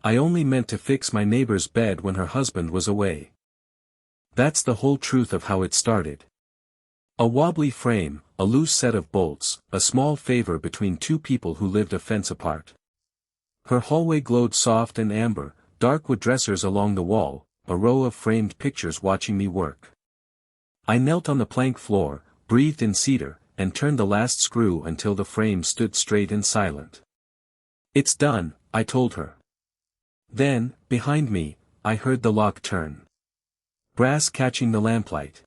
I only meant to fix my neighbor's bed when her husband was away. That's the whole truth of how it started. A wobbly frame, a loose set of bolts, a small favor between two people who lived a fence apart. Her hallway glowed soft and amber, dark wood dressers along the wall, a row of framed pictures watching me work. I knelt on the plank floor, breathed in cedar, and turned the last screw until the frame stood straight and silent. "It's done," I told her. Then, behind me, I heard the lock turn. Brass catching the lamplight.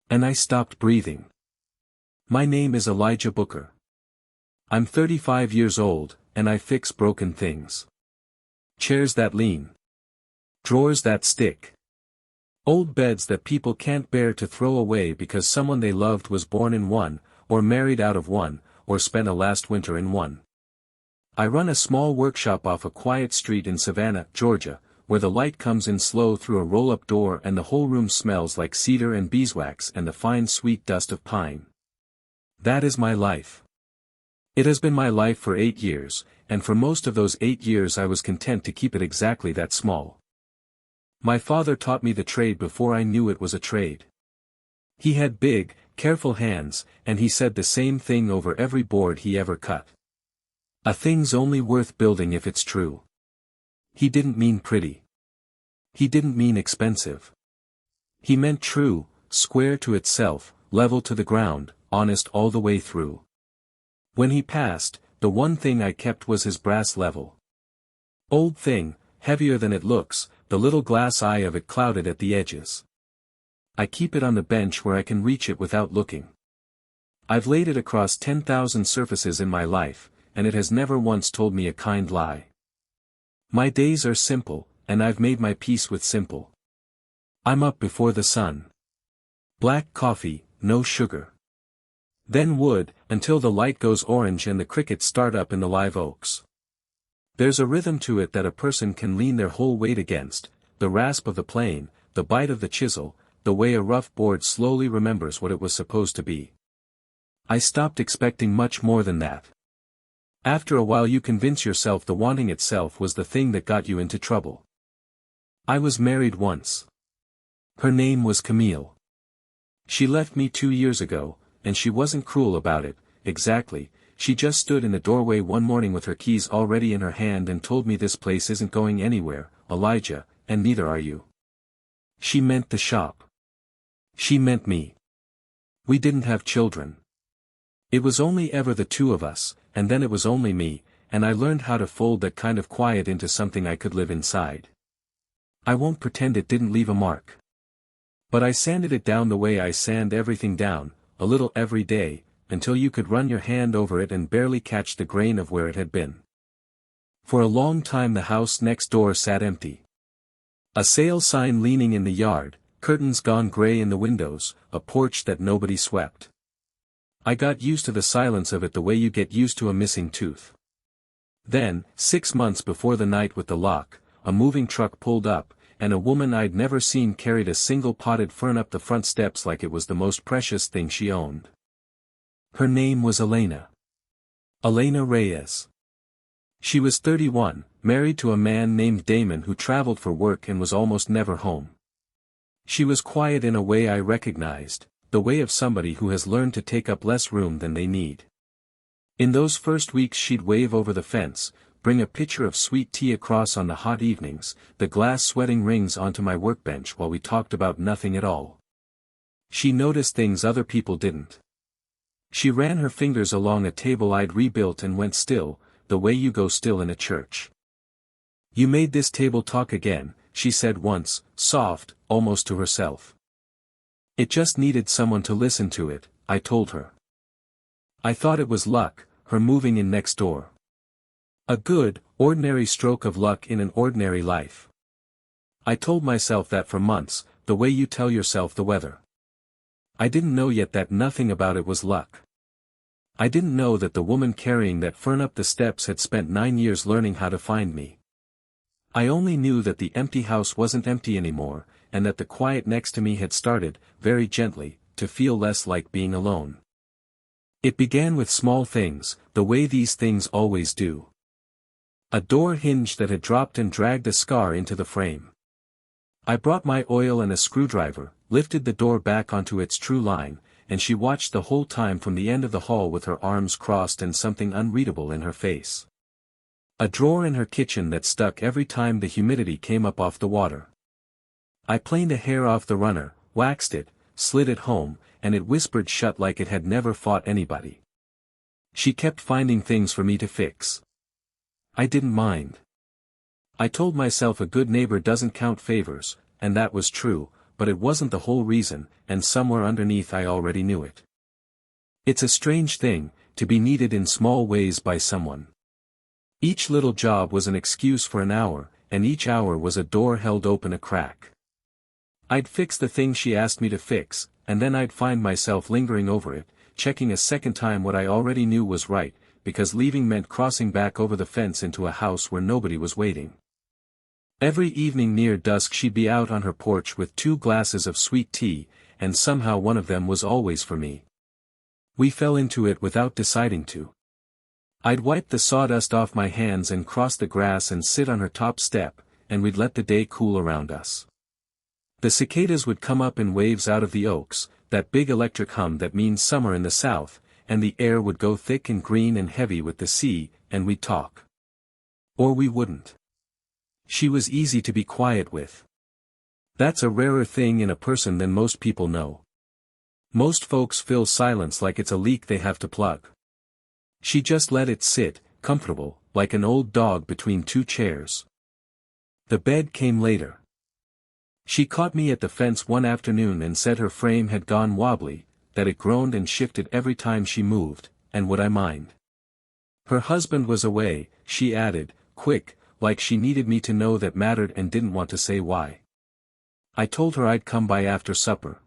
And I stopped breathing. My name is Elijah Booker. I'm 35 years old, and I fix broken things. Chairs that lean. Drawers that stick. Old beds that people can't bear to throw away because someone they loved was born in one, or married out of one, or spent a last winter in one. I run a small workshop off a quiet street in Savannah, Georgia, where the light comes in slow through a roll-up door and the whole room smells like cedar and beeswax and the fine sweet dust of pine. That is my life. It has been my life for 8 years, and for most of those 8 years I was content to keep it exactly that small. My father taught me the trade before I knew it was a trade. He had big, careful hands, and he said the same thing over every board he ever cut. A thing's only worth building if it's true. He didn't mean pretty. He didn't mean expensive. He meant true, square to itself, level to the ground, honest all the way through. When he passed, the one thing I kept was his brass level. Old thing, heavier than it looks, the little glass eye of it clouded at the edges. I keep it on the bench where I can reach it without looking. I've laid it across 10,000 surfaces in my life, and it has never once told me a kind lie. My days are simple, and I've made my peace with simple. I'm up before the sun. Black coffee, no sugar. Then wood, until the light goes orange and the crickets start up in the live oaks. There's a rhythm to it that a person can lean their whole weight against, the rasp of the plane, the bite of the chisel, the way a rough board slowly remembers what it was supposed to be. I stopped expecting much more than that. After a while you convince yourself the wanting itself was the thing that got you into trouble. I was married once. Her name was Camille. She left me 2 years ago, and she wasn't cruel about it, exactly. She just stood in the doorway one morning with her keys already in her hand and told me this place isn't going anywhere, Elijah, and neither are you. She meant the shop. She meant me. We didn't have children. It was only ever the two of us, and then it was only me, and I learned how to fold that kind of quiet into something I could live inside. I won't pretend it didn't leave a mark. But I sanded it down the way I sand everything down, a little every day, until you could run your hand over it and barely catch the grain of where it had been. For a long time the house next door sat empty. A sale sign leaning in the yard, curtains gone gray in the windows, a porch that nobody swept. I got used to the silence of it the way you get used to a missing tooth. Then, 6 months before the night with the lock, a moving truck pulled up, and a woman I'd never seen carried a single potted fern up the front steps like it was the most precious thing she owned. Her name was Elena. Elena Reyes. She was 31, married to a man named Damon who traveled for work and was almost never home. She was quiet in a way I recognized, the way of somebody who has learned to take up less room than they need. In those first weeks she'd wave over the fence, bring a pitcher of sweet tea across on the hot evenings, the glass sweating rings onto my workbench while we talked about nothing at all. She noticed things other people didn't. She ran her fingers along a table I'd rebuilt and went still, the way you go still in a church. "You made this table talk again," she said once, soft, almost to herself. "It just needed someone to listen to it," I told her. I thought it was luck, her moving in next door. A good, ordinary stroke of luck in an ordinary life. I told myself that for months, the way you tell yourself the weather. I didn't know yet that nothing about it was luck. I didn't know that the woman carrying that fern up the steps had spent 9 years learning how to find me. I only knew that the empty house wasn't empty anymore, and that the quiet next to me had started, very gently, to feel less like being alone. It began with small things, the way these things always do. A door hinge that had dropped and dragged a scar into the frame. I brought my oil and a screwdriver, lifted the door back onto its true line, and she watched the whole time from the end of the hall with her arms crossed and something unreadable in her face. A drawer in her kitchen that stuck every time the humidity came up off the water. I planed a hair off the runner, waxed it, slid it home, and it whispered shut like it had never fought anybody. She kept finding things for me to fix. I didn't mind. I told myself a good neighbor doesn't count favors, and that was true, but it wasn't the whole reason, and somewhere underneath I already knew it. It's a strange thing, to be needed in small ways by someone. Each little job was an excuse for an hour, and each hour was a door held open a crack. I'd fix the thing she asked me to fix, and then I'd find myself lingering over it, checking a second time what I already knew was right, because leaving meant crossing back over the fence into a house where nobody was waiting. Every evening near dusk she'd be out on her porch with 2 glasses of sweet tea, and somehow one of them was always for me. We fell into it without deciding to. I'd wipe the sawdust off my hands and cross the grass and sit on her top step, and we'd let the day cool around us. The cicadas would come up in waves out of the oaks, that big electric hum that means summer in the south, and the air would go thick and green and heavy with the sea, and we'd talk. Or we wouldn't. She was easy to be quiet with. That's a rarer thing in a person than most people know. Most folks fill silence like it's a leak they have to plug. She just let it sit, comfortable, like an old dog between 2 chairs. The bed came later. She caught me at the fence one afternoon and said her frame had gone wobbly, that it groaned and shifted every time she moved, and would I mind? Her husband was away, she added, quick, like she needed me to know that mattered and didn't want to say why. I told her I'd come by after supper.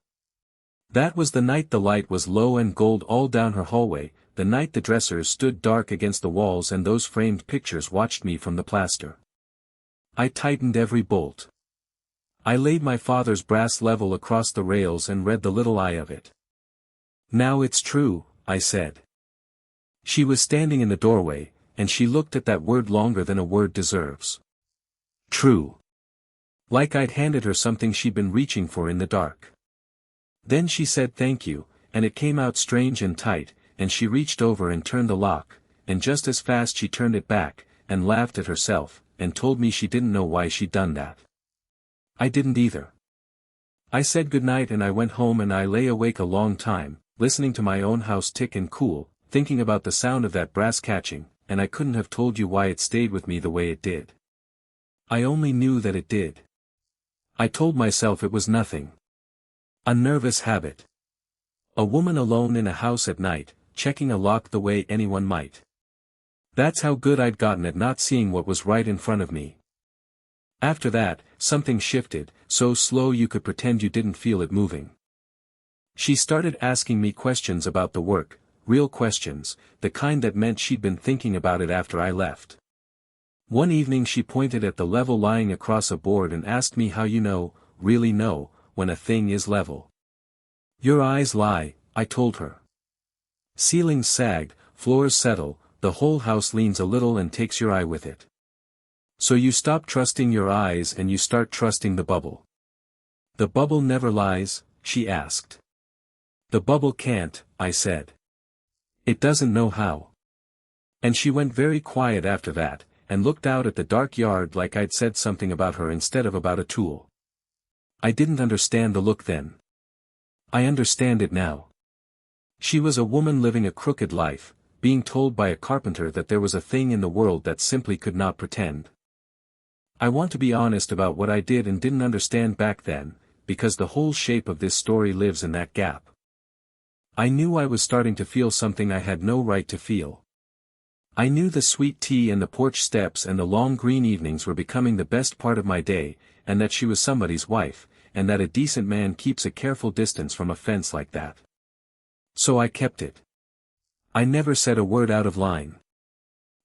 That was the night the light was low and gold all down her hallway, the night the dressers stood dark against the walls and those framed pictures watched me from the plaster. I tightened every bolt. I laid my father's brass level across the rails and read the little eye of it. Now it's true, I said. She was standing in the doorway, and she looked at that word longer than a word deserves. True. Like I'd handed her something she'd been reaching for in the dark. Then she said thank you, and it came out strange and tight, and she reached over and turned the lock, and just as fast she turned it back, and laughed at herself, and told me she didn't know why she'd done that. I didn't either. I said goodnight and I went home and I lay awake a long time, listening to my own house tick and cool, thinking about the sound of that brass catching, and I couldn't have told you why it stayed with me the way it did. I only knew that it did. I told myself it was nothing. A nervous habit. A woman alone in a house at night, checking a lock the way anyone might. That's how good I'd gotten at not seeing what was right in front of me. After that, something shifted, so slow you could pretend you didn't feel it moving. She started asking me questions about the work, real questions, the kind that meant she'd been thinking about it after I left. One evening she pointed at the level lying across a board and asked me how you know, really know, when a thing is level. Your eyes lie, I told her. Ceilings sag, floors settle, the whole house leans a little and takes your eye with it. So you stop trusting your eyes and you start trusting the bubble. The bubble never lies, she asked. The bubble can't, I said. It doesn't know how. And she went very quiet after that, and looked out at the dark yard like I'd said something about her instead of about a tool. I didn't understand the look then. I understand it now. She was a woman living a crooked life, being told by a carpenter that there was a thing in the world that simply could not pretend. I want to be honest about what I did and didn't understand back then, because the whole shape of this story lives in that gap. I knew I was starting to feel something I had no right to feel. I knew the sweet tea and the porch steps and the long green evenings were becoming the best part of my day, and that she was somebody's wife, and that a decent man keeps a careful distance from a fence like that. So I kept it. I never said a word out of line.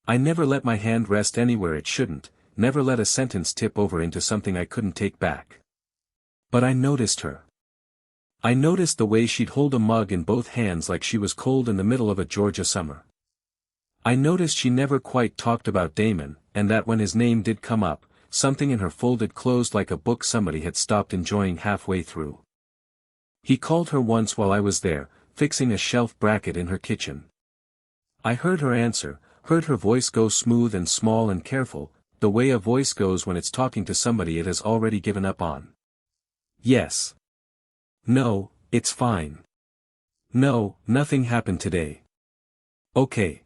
I never let my hand rest anywhere it shouldn't, never let a sentence tip over into something I couldn't take back. But I noticed her. I noticed the way she'd hold a mug in both hands like she was cold in the middle of a Georgia summer. I noticed she never quite talked about Damon, and that when his name did come up, something in her folded closed like a book somebody had stopped enjoying halfway through. He called her once while I was there, fixing a shelf bracket in her kitchen. I heard her answer, heard her voice go smooth and small and careful, the way a voice goes when it's talking to somebody it has already given up on. Yes. No, it's fine. No, nothing happened today. Okay.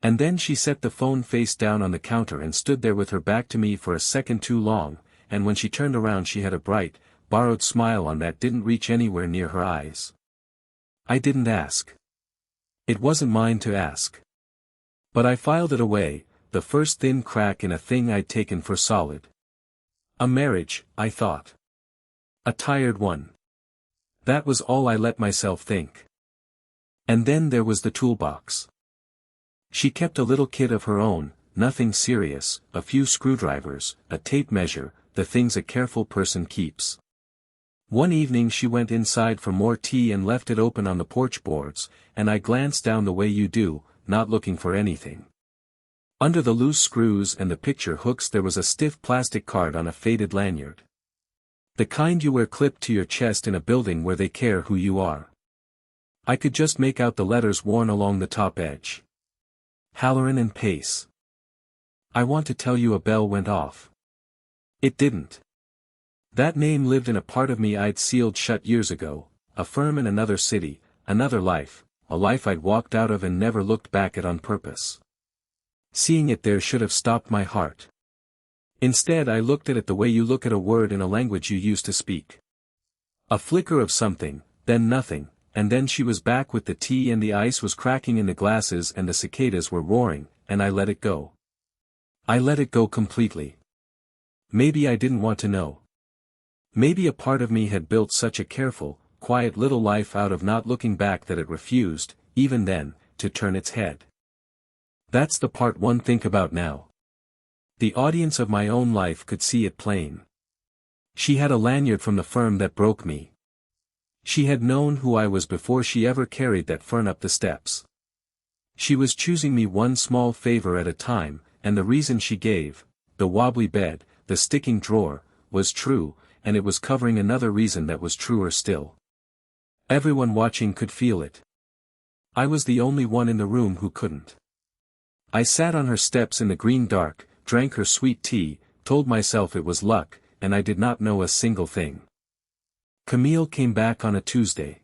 And then she set the phone face down on the counter and stood there with her back to me for a second too long, and when she turned around she had a bright, borrowed smile on that didn't reach anywhere near her eyes. I didn't ask. It wasn't mine to ask. But I filed it away, the first thin crack in a thing I'd taken for solid. A marriage, I thought. A tired one. That was all I let myself think. And then there was the toolbox. She kept a little kit of her own, nothing serious, a few screwdrivers, a tape measure, the things a careful person keeps. One evening she went inside for more tea and left it open on the porch boards, and I glanced down the way you do, not looking for anything. Under the loose screws and the picture hooks there was a stiff plastic card on a faded lanyard. The kind you wear clipped to your chest in a building where they care who you are. I could just make out the letters worn along the top edge. Halloran and Pace. I want to tell you a bell went off. It didn't. That name lived in a part of me I'd sealed shut years ago, a firm in another city, another life, a life I'd walked out of and never looked back at on purpose. Seeing it there should have stopped my heart. Instead I looked at it the way you look at a word in a language you used to speak. A flicker of something, then nothing, and then she was back with the tea and the ice was cracking in the glasses and the cicadas were roaring, and I let it go. I let it go completely. Maybe I didn't want to know. Maybe a part of me had built such a careful, quiet little life out of not looking back that it refused, even then, to turn its head. That's the part one think about now. The audience of my own life could see it plain. She had a lanyard from the firm that broke me. She had known who I was before she ever carried that fern up the steps. She was choosing me one small favor at a time, and the reason she gave, the wobbly bed, the sticking drawer, was true, and it was covering another reason that was truer still. Everyone watching could feel it. I was the only one in the room who couldn't. I sat on her steps in the green dark, drank her sweet tea, told myself it was luck, and I did not know a single thing. Camille came back on a Tuesday.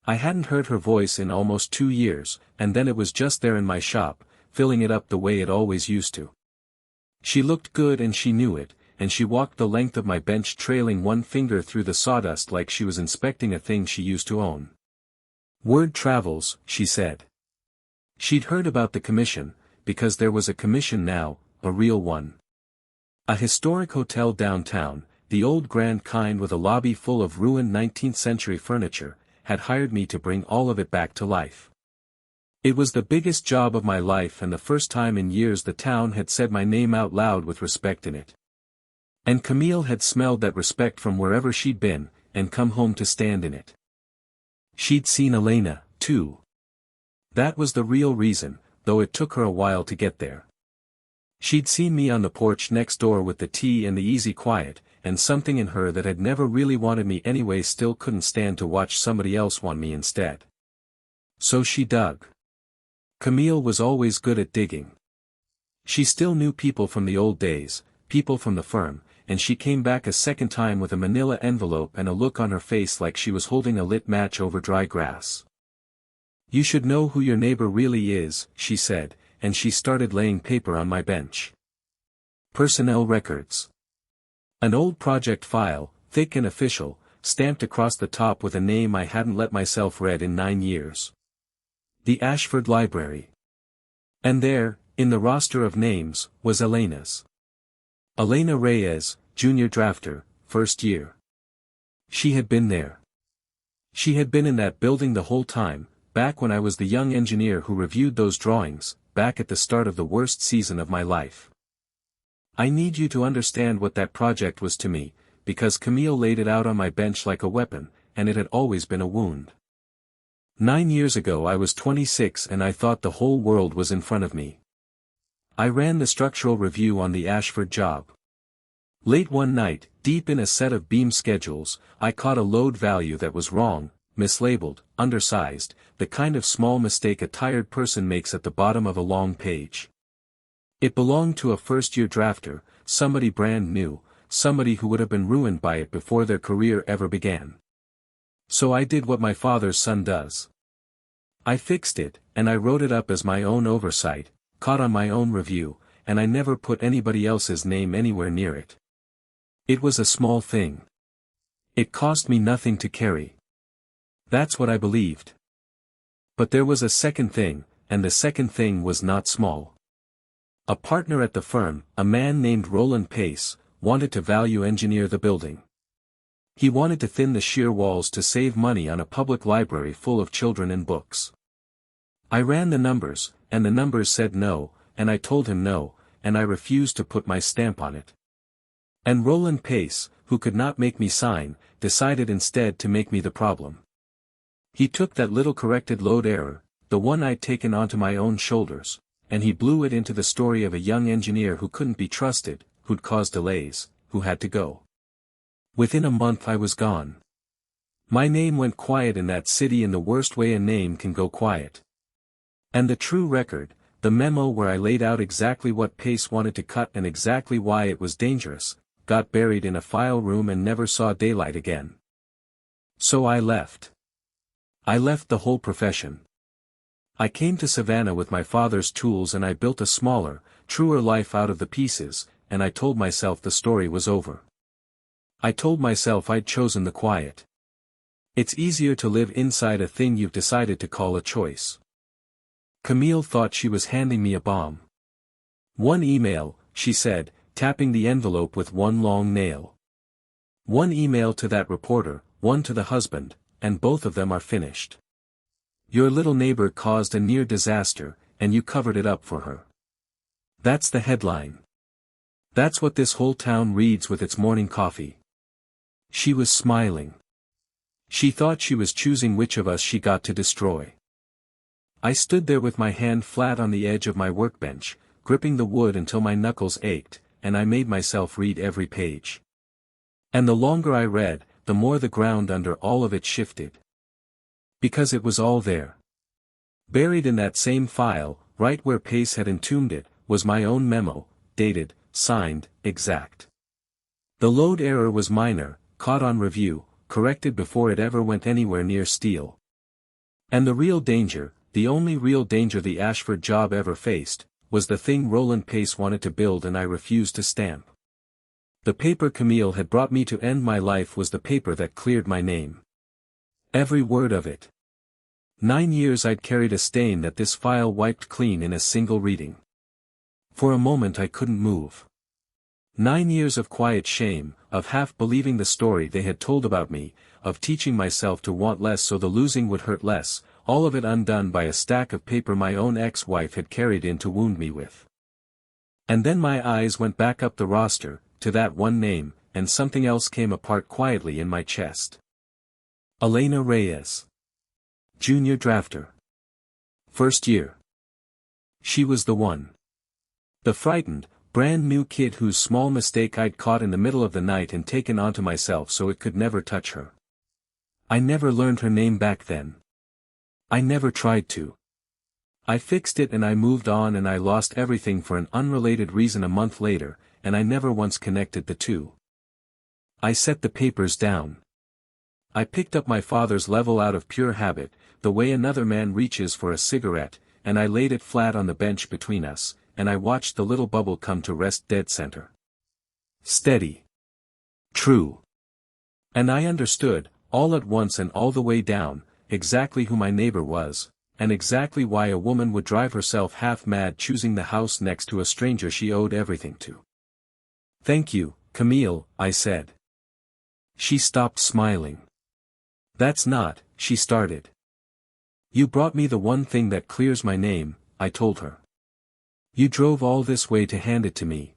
I hadn't heard her voice in almost 2 years, and then it was just there in my shop, filling it up the way it always used to. She looked good and she knew it, and she walked the length of my bench trailing one finger through the sawdust like she was inspecting a thing she used to own. Word travels, she said. She'd heard about the commission, because there was a commission now, a real one. A historic hotel downtown, the old grand kind with a lobby full of ruined 19th century furniture, had hired me to bring all of it back to life. It was the biggest job of my life and the first time in years the town had said my name out loud with respect in it. And Camille had smelled that respect from wherever she'd been, and come home to stand in it. She'd seen Elena, too. That was the real reason, though it took her a while to get there. She'd seen me on the porch next door with the tea and the easy quiet, and something in her that had never really wanted me anyway still couldn't stand to watch somebody else want me instead. So she dug. Camille was always good at digging. She still knew people from the old days, people from the firm, and she came back a second time with a manila envelope and a look on her face like she was holding a lit match over dry grass. You should know who your neighbor really is, she said, and she started laying paper on my bench. Personnel records. An old project file, thick and official, stamped across the top with a name I hadn't let myself read in 9 years. The Ashford Library. And there, in the roster of names, was Elena's. Elena Reyes, junior drafter, first year. She had been there. She had been in that building the whole time, back when I was the young engineer who reviewed those drawings, back at the start of the worst season of my life. I need you to understand what that project was to me, because Camille laid it out on my bench like a weapon, and it had always been a wound. 9 years ago I was 26 and I thought the whole world was in front of me. I ran the structural review on the Ashford job. Late one night, deep in a set of beam schedules, I caught a load value that was wrong, mislabeled, undersized, the kind of small mistake a tired person makes at the bottom of a long page. It belonged to a first-year drafter, somebody brand new, somebody who would have been ruined by it before their career ever began. So I did what my father's son does. I fixed it, and I wrote it up as my own oversight, caught on my own review, and I never put anybody else's name anywhere near it. It was a small thing. It cost me nothing to carry. That's what I believed. But there was a second thing, and the second thing was not small. A partner at the firm, a man named Roland Pace, wanted to value engineer the building. He wanted to thin the sheer walls to save money on a public library full of children and books. I ran the numbers, and the numbers said no, and I told him no, and I refused to put my stamp on it. And Roland Pace, who could not make me sign, decided instead to make me the problem. He took that little corrected load error, the one I'd taken onto my own shoulders, and he blew it into the story of a young engineer who couldn't be trusted, who'd caused delays, who had to go. Within a month I was gone. My name went quiet in that city in the worst way a name can go quiet. And the true record, the memo where I laid out exactly what Pace wanted to cut and exactly why it was dangerous, got buried in a file room and never saw daylight again. So I left. I left the whole profession. I came to Savannah with my father's tools and I built a smaller, truer life out of the pieces, and I told myself the story was over. I told myself I'd chosen the quiet. It's easier to live inside a thing you've decided to call a choice. Camille thought she was handing me a bomb. One email, she said, tapping the envelope with one long nail. One email to that reporter, one to the husband, and both of them are finished. Your little neighbor caused a near disaster, and you covered it up for her. That's the headline. That's what this whole town reads with its morning coffee. She was smiling. She thought she was choosing which of us she got to destroy. I stood there with my hand flat on the edge of my workbench, gripping the wood until my knuckles ached, and I made myself read every page. And the longer I read, the more the ground under all of it shifted. Because it was all there. Buried in that same file, right where Pace had entombed it, was my own memo, dated, signed, exact. The load error was minor, caught on review, corrected before it ever went anywhere near steel. And the real danger, the only real danger the Ashford job ever faced, was the thing Roland Pace wanted to build and I refused to stamp. The paper Camille had brought me to end my life was the paper that cleared my name. Every word of it. 9 years I'd carried a stain that this file wiped clean in a single reading. For a moment I couldn't move. 9 years of quiet shame, of half believing the story they had told about me, of teaching myself to want less so the losing would hurt less, all of it undone by a stack of paper my own ex-wife had carried in to wound me with. And then my eyes went back up the roster, to that one name, and something else came apart quietly in my chest. Elena Reyes. Junior drafter. First year. She was the one. The frightened, brand new kid whose small mistake I'd caught in the middle of the night and taken onto myself so it could never touch her. I never learned her name back then. I never tried to. I fixed it and I moved on and I lost everything for an unrelated reason a month later, and I never once connected the two. I set the papers down. I picked up my father's level out of pure habit, the way another man reaches for a cigarette, and I laid it flat on the bench between us, and I watched the little bubble come to rest dead center. Steady. True. And I understood, all at once and all the way down, exactly who my neighbor was, and exactly why a woman would drive herself half mad choosing the house next to a stranger she owed everything to. Thank you, Camille, I said. She stopped smiling. That's not, she started. You brought me the one thing that clears my name, I told her. You drove all this way to hand it to me.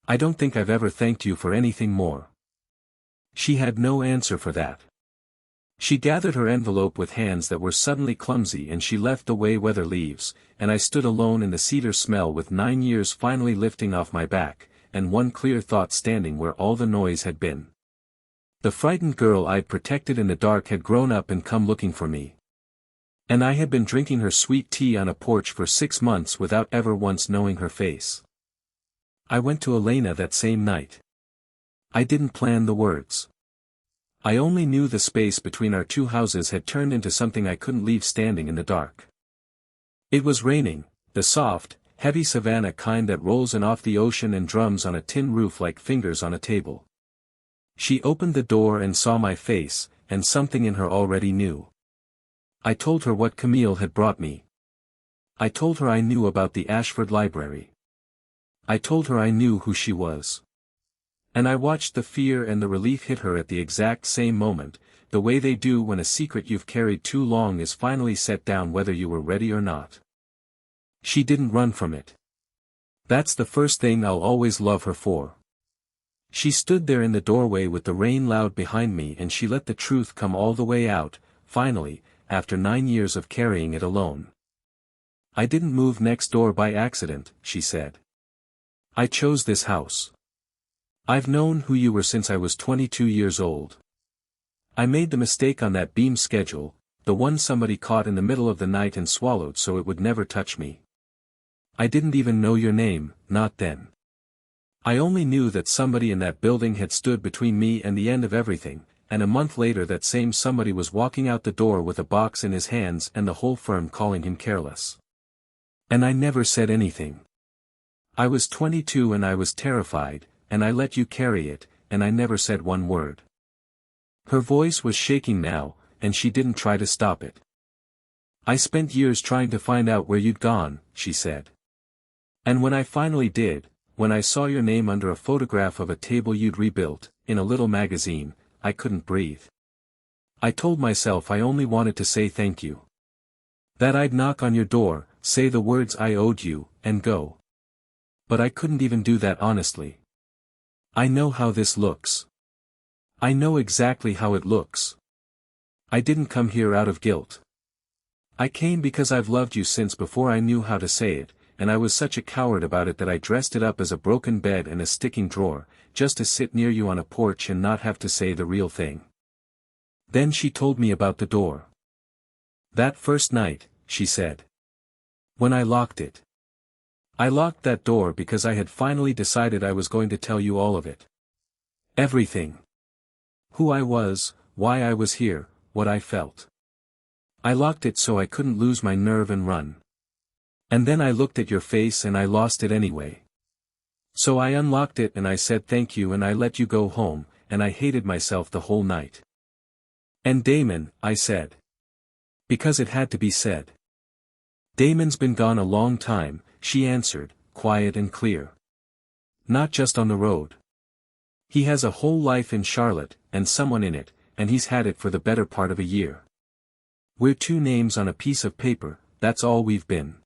I don't think I've ever thanked you for anything more. She had no answer for that. She gathered her envelope with hands that were suddenly clumsy and she left the way weather leaves, and I stood alone in the cedar smell with 9 years finally lifting off my back, and one clear thought standing where all the noise had been. The frightened girl I'd protected in the dark had grown up and come looking for me. And I had been drinking her sweet tea on a porch for 6 months without ever once knowing her face. I went to Elena that same night. I didn't plan the words. I only knew the space between our two houses had turned into something I couldn't leave standing in the dark. It was raining, the soft, heavy savannah kind that rolls in off the ocean and drums on a tin roof like fingers on a table. She opened the door and saw my face, and something in her already knew. I told her what Camille had brought me. I told her I knew about the Ashford Library. I told her I knew who she was. And I watched the fear and the relief hit her at the exact same moment, the way they do when a secret you've carried too long is finally set down whether you were ready or not. She didn't run from it. That's the first thing I'll always love her for. She stood there in the doorway with the rain loud behind me and she let the truth come all the way out, finally, after 9 years of carrying it alone. I didn't move next door by accident, she said. I chose this house. I've known who you were since I was 22 years old. I made the mistake on that beam schedule, the one somebody caught in the middle of the night and swallowed so it would never touch me. I didn't even know your name, not then. I only knew that somebody in that building had stood between me and the end of everything, and a month later that same somebody was walking out the door with a box in his hands and the whole firm calling him careless. And I never said anything. I was 22 and I was terrified, and I let you carry it, and I never said one word. Her voice was shaking now, and she didn't try to stop it. I spent years trying to find out where you'd gone, she said. And when I finally did, when I saw your name under a photograph of a table you'd rebuilt, in a little magazine, I couldn't breathe. I told myself I only wanted to say thank you. That I'd knock on your door, say the words I owed you, and go. But I couldn't even do that honestly. I know how this looks. I know exactly how it looks. I didn't come here out of guilt. I came because I've loved you since before I knew how to say it, and I was such a coward about it that I dressed it up as a broken bed and a sticking drawer, just to sit near you on a porch and not have to say the real thing. Then she told me about the door. That first night, she said. When I locked it. I locked that door because I had finally decided I was going to tell you all of it. Everything. Who I was, why I was here, what I felt. I locked it so I couldn't lose my nerve and run. And then I looked at your face and I lost it anyway. So I unlocked it and I said thank you and I let you go home, and I hated myself the whole night. And Damon, I said. Because it had to be said. Damon's been gone a long time, she answered, quiet and clear. Not just on the road. He has a whole life in Charlotte, and someone in it, and he's had it for the better part of a year. We're 2 names on a piece of paper, that's all we've been.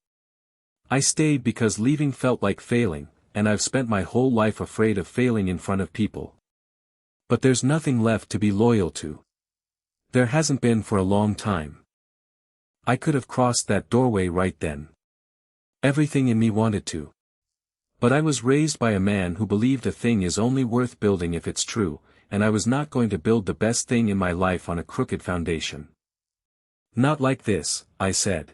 I stayed because leaving felt like failing, and I've spent my whole life afraid of failing in front of people. But there's nothing left to be loyal to. There hasn't been for a long time. I could have crossed that doorway right then. Everything in me wanted to. But I was raised by a man who believed a thing is only worth building if it's true, and I was not going to build the best thing in my life on a crooked foundation. Not like this, I said.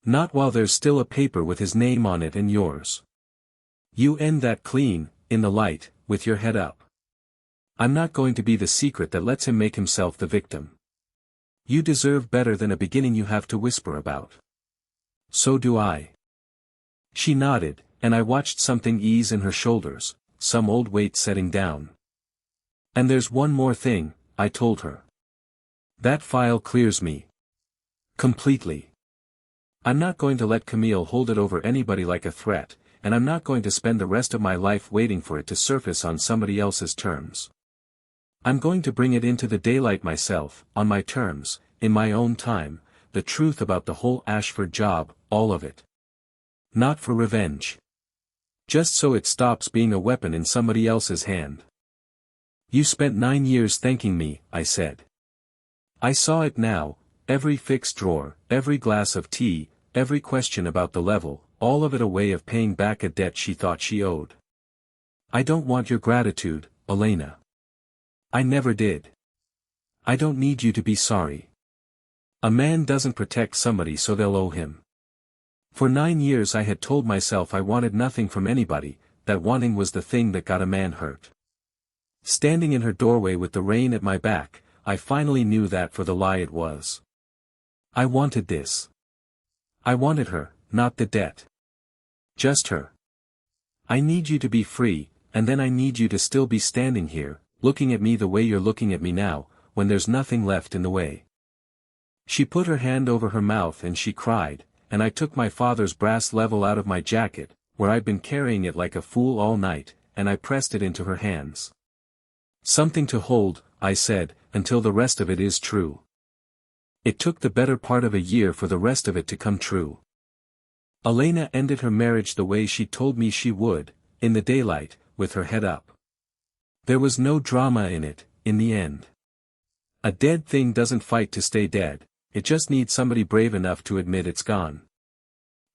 Not while there's still a paper with his name on it and yours. You end that clean, in the light, with your head up. I'm not going to be the secret that lets him make himself the victim. You deserve better than a beginning you have to whisper about. So do I. She nodded, and I watched something ease in her shoulders, some old weight setting down. And there's one more thing, I told her. That file clears me. Completely. I'm not going to let Camille hold it over anybody like a threat, and I'm not going to spend the rest of my life waiting for it to surface on somebody else's terms. I'm going to bring it into the daylight myself, on my terms, in my own time, the truth about the whole Ashford job, all of it. Not for revenge. Just so it stops being a weapon in somebody else's hand. You spent 9 years thanking me, I said. I saw it now, every fixed drawer, every glass of tea, every question about the level, all of it a way of paying back a debt she thought she owed. I don't want your gratitude, Elena. I never did. I don't need you to be sorry. A man doesn't protect somebody so they'll owe him. For 9 years I had told myself I wanted nothing from anybody, that wanting was the thing that got a man hurt. Standing in her doorway with the rain at my back, I finally knew that for the lie it was. I wanted this. I wanted her, not the debt. Just her. I need you to be free, and then I need you to still be standing here, looking at me the way you're looking at me now, when there's nothing left in the way. She put her hand over her mouth and she cried, and I took my father's brass level out of my jacket, where I'd been carrying it like a fool all night, and I pressed it into her hands. Something to hold, I said, until the rest of it is true. It took the better part of a year for the rest of it to come true. Elena ended her marriage the way she told me she would, in the daylight, with her head up. There was no drama in it, in the end. A dead thing doesn't fight to stay dead, it just needs somebody brave enough to admit it's gone.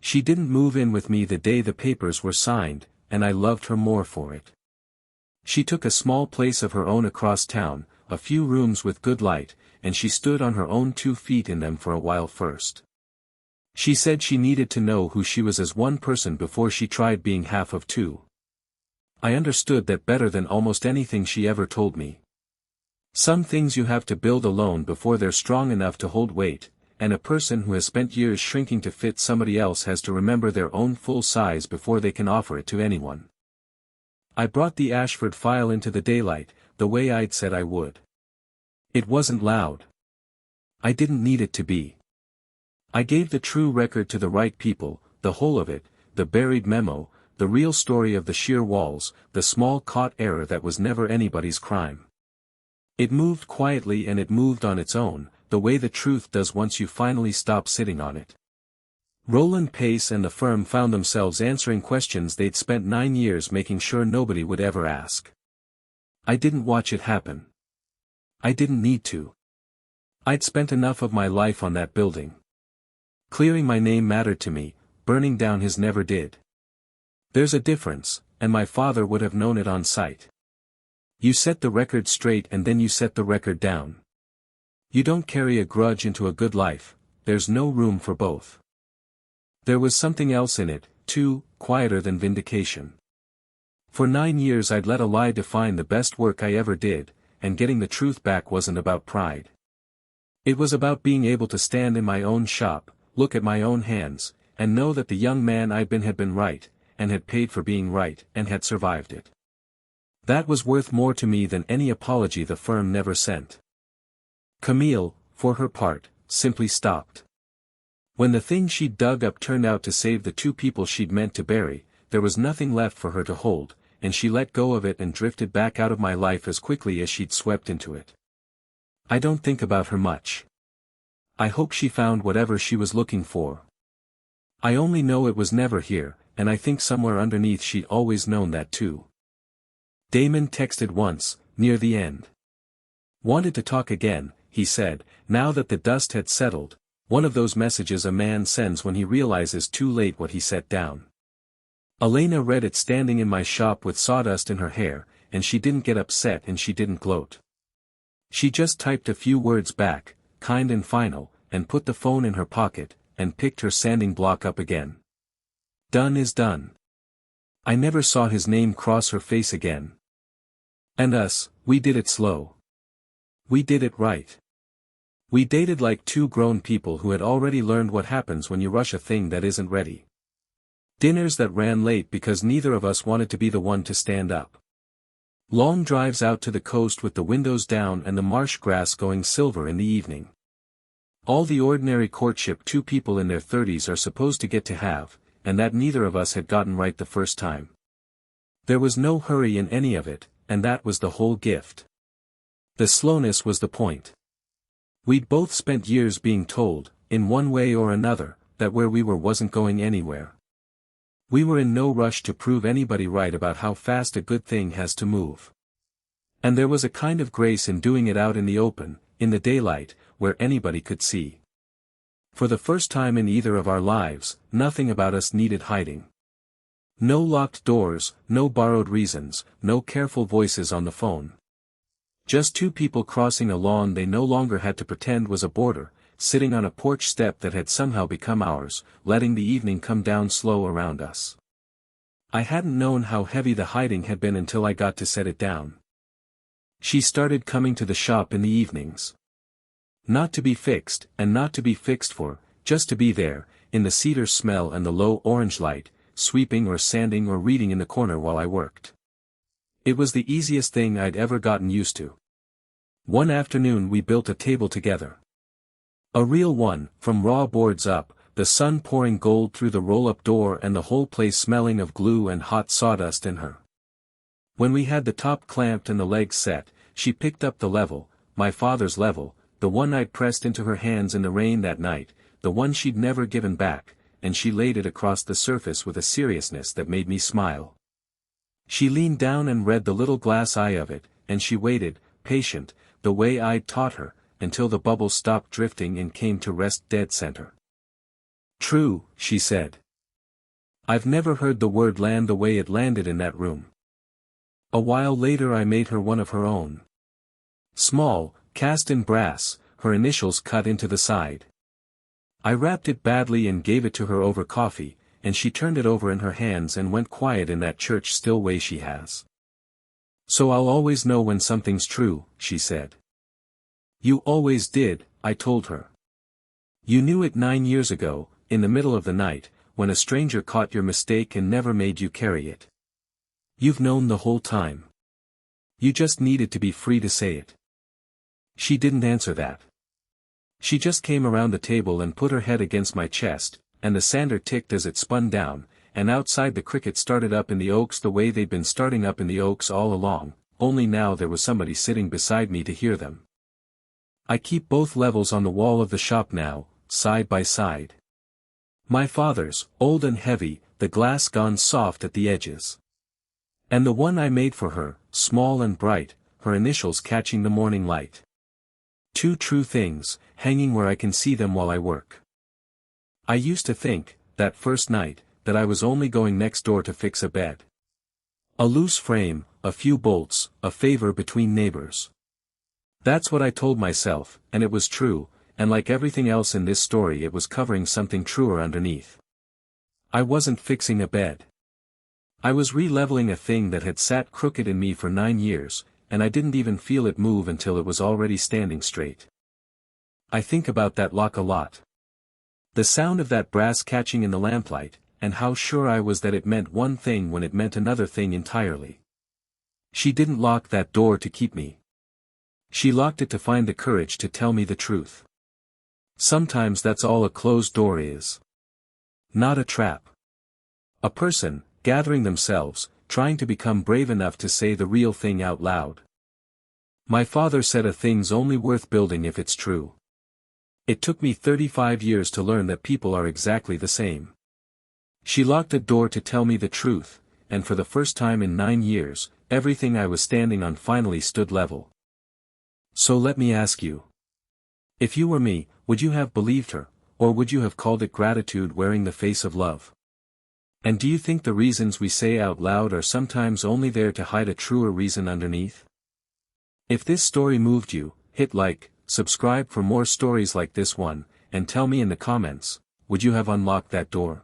She didn't move in with me the day the papers were signed, and I loved her more for it. She took a small place of her own across town, a few rooms with good light, and she stood on her own 2 feet in them for a while first. She said she needed to know who she was as one person before she tried being half of two. I understood that better than almost anything she ever told me. Some things you have to build alone before they're strong enough to hold weight, and a person who has spent years shrinking to fit somebody else has to remember their own full size before they can offer it to anyone. I brought the Ashford file into the daylight, the way I'd said I would. It wasn't loud. I didn't need it to be. I gave the true record to the right people, the whole of it, the buried memo, the real story of the sheer walls, the small caught error that was never anybody's crime. It moved quietly and it moved on its own, the way the truth does once you finally stop sitting on it. Roland Pace and the firm found themselves answering questions they'd spent 9 years making sure nobody would ever ask. I didn't watch it happen. I didn't need to. I'd spent enough of my life on that building. Clearing my name mattered to me, burning down his never did. There's a difference, and my father would have known it on sight. You set the record straight and then you set the record down. You don't carry a grudge into a good life, there's no room for both. There was something else in it, too, quieter than vindication. For 9 years I'd let a lie define the best work I ever did, and getting the truth back wasn't about pride. It was about being able to stand in my own shop, look at my own hands, and know that the young man I'd been had been right, and had paid for being right, and had survived it. That was worth more to me than any apology the firm never sent. Camille, for her part, simply stopped. When the thing she'd dug up turned out to save the 2 people she'd meant to bury, there was nothing left for her to hold, and she let go of it and drifted back out of my life as quickly as she'd swept into it. I don't think about her much. I hope she found whatever she was looking for. I only know it was never here, and I think somewhere underneath she'd always known that too. Damon texted once, near the end. Wanted to talk again, he said, now that the dust had settled, one of those messages a man sends when he realizes too late what he set down. Elena read it standing in my shop with sawdust in her hair, and she didn't get upset and she didn't gloat. She just typed a few words back, kind and final, and put the phone in her pocket, and picked her sanding block up again. Done is done. I never saw his name cross her face again. And us, we did it slow. We did it right. We dated like 2 grown people who had already learned what happens when you rush a thing that isn't ready. Dinners that ran late because neither of us wanted to be the one to stand up. Long drives out to the coast with the windows down and the marsh grass going silver in the evening. All the ordinary courtship 2 people in their 30s are supposed to get to have, and that neither of us had gotten right the first time. There was no hurry in any of it, and that was the whole gift. The slowness was the point. We'd both spent years being told, in one way or another, that where we were wasn't going anywhere. We were in no rush to prove anybody right about how fast a good thing has to move. And there was a kind of grace in doing it out in the open, in the daylight, where anybody could see. For the first time in either of our lives, nothing about us needed hiding. No locked doors, no borrowed reasons, no careful voices on the phone. Just two people crossing a lawn they no longer had to pretend was a border, sitting on a porch step that had somehow become ours, letting the evening come down slow around us. I hadn't known how heavy the hiding had been until I got to set it down. She started coming to the shop in the evenings. Not to be fixed, and not to be fixed for, just to be there, in the cedar smell and the low orange light, sweeping or sanding or reading in the corner while I worked. It was the easiest thing I'd ever gotten used to. One afternoon we built a table together. A real one, from raw boards up, the sun pouring gold through the roll-up door and the whole place smelling of glue and hot sawdust in her. When we had the top clamped and the legs set, she picked up the level, my father's level, the one I'd pressed into her hands in the rain that night, the one she'd never given back, and she laid it across the surface with a seriousness that made me smile. She leaned down and read the little glass eye of it, and she waited, patient, the way I'd taught her, until the bubbles stopped drifting and came to rest dead center. "True," she said. I've never heard the word land the way it landed in that room. A while later I made her one of her own. Small, cast in brass, her initials cut into the side. I wrapped it badly and gave it to her over coffee, and she turned it over in her hands and went quiet in that church-still way she has. "So I'll always know when something's true," she said. "You always did," I told her. "You knew it 9 years ago, in the middle of the night, when a stranger caught your mistake and never made you carry it. You've known the whole time. You just needed to be free to say it." She didn't answer that. She just came around the table and put her head against my chest, and the sander ticked as it spun down, and outside the crickets started up in the oaks the way they'd been starting up in the oaks all along, only now there was somebody sitting beside me to hear them. I keep both levels on the wall of the shop now, side by side. My father's, old and heavy, the glass gone soft at the edges. And the one I made for her, small and bright, her initials catching the morning light. Two true things, hanging where I can see them while I work. I used to think, that first night, that I was only going next door to fix a bed. A loose frame, a few bolts, a favor between neighbors. That's what I told myself, and it was true, and like everything else in this story it was covering something truer underneath. I wasn't fixing a bed. I was re-leveling a thing that had sat crooked in me for 9 years, and I didn't even feel it move until it was already standing straight. I think about that lock a lot. The sound of that brass catching in the lamplight, and how sure I was that it meant one thing when it meant another thing entirely. She didn't lock that door to keep me. She locked it to find the courage to tell me the truth. Sometimes that's all a closed door is. Not a trap. A person, gathering themselves, trying to become brave enough to say the real thing out loud. My father said a thing's only worth building if it's true. It took me 35 years to learn that people are exactly the same. She locked a door to tell me the truth, and for the first time in 9 years, everything I was standing on finally stood level. So let me ask you. If you were me, would you have believed her, or would you have called it gratitude wearing the face of love? And do you think the reasons we say out loud are sometimes only there to hide a truer reason underneath? If this story moved you, hit like, subscribe for more stories like this one, and tell me in the comments, would you have unlocked that door?